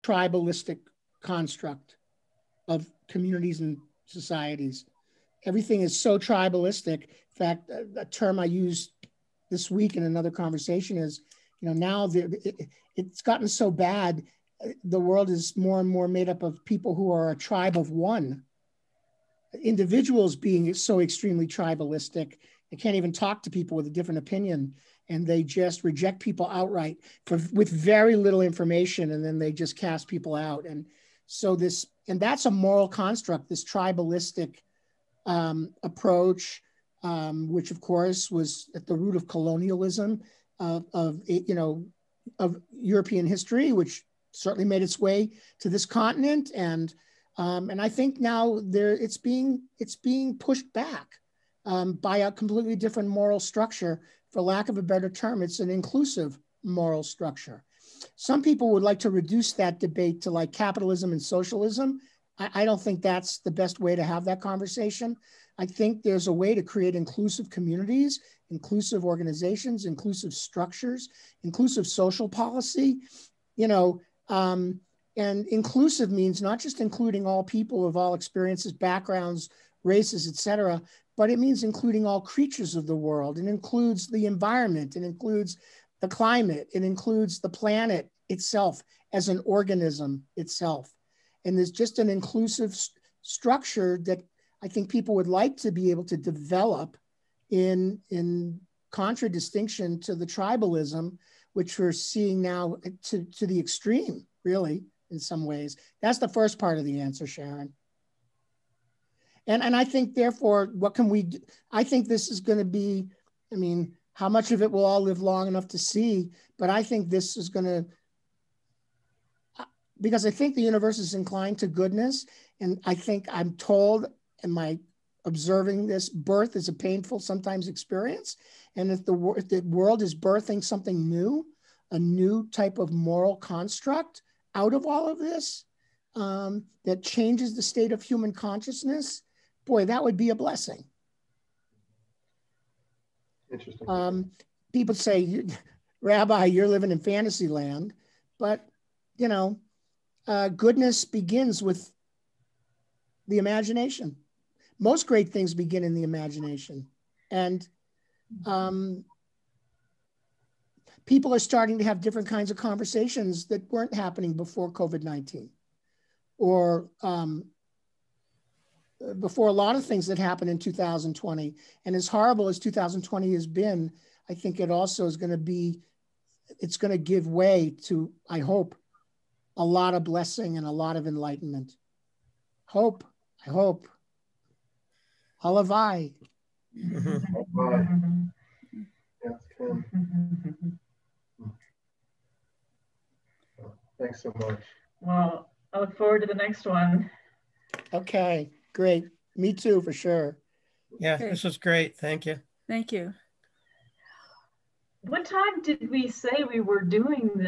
tribalistic construct of communities and societies. Everything is so tribalistic. In fact, a term I used this week in another conversation is, now it's gotten so bad, the world is more and more made up of people who are a tribe of one. Individuals being so extremely tribalistic, they can't even talk to people with a different opinion, and they just reject people outright with very little information, and then they just cast people out. And so that's a moral construct, this tribalistic approach, which of course was at the root of colonialism of European history, which certainly made its way to this continent. And I think now it's being pushed back by a completely different moral structure. For lack of a better term, it's an inclusive moral structure. Some people would like to reduce that debate to like capitalism and socialism. I don't think that's the best way to have that conversation. I think there's a way to create inclusive communities, inclusive organizations, inclusive structures, inclusive social policy, and inclusive means not just including all people of all experiences, backgrounds, races, et cetera, but it means including all creatures of the world. It includes the environment, it includes the climate, it includes the planet itself as an organism itself. And there's just an inclusive structure that I think people would like to be able to develop in contradistinction to the tribalism, which we're seeing now to the extreme, really, in some ways. That's the first part of the answer, Sharon. And I think, therefore, what can we do? I think this is going to be, how much of it we'll all live long enough to see, but I think this is going to, because I think the universe is inclined to goodness. And I think I'm told, am I observing this, birth is a painful sometimes experience. And if the world is birthing something new, a new type of moral construct out of all of this, that changes the state of human consciousness, boy, that would be a blessing. Interesting. People say, Rabbi, you're living in fantasy land, but goodness begins with the imagination. Most great things begin in the imagination. And people are starting to have different kinds of conversations that weren't happening before COVID-19 or before a lot of things that happened in 2020. And as horrible as 2020 has been, I think it also is going to be, it's going to give way to, I hope, a lot of blessing and a lot of enlightenment. Hope, I hope. Halavai. Yes, Kim. Thanks so much. Well, I look forward to the next one. Okay, great. Me too, for sure. Yeah, this was great. Thank you. Thank you. What time did we say we were doing this?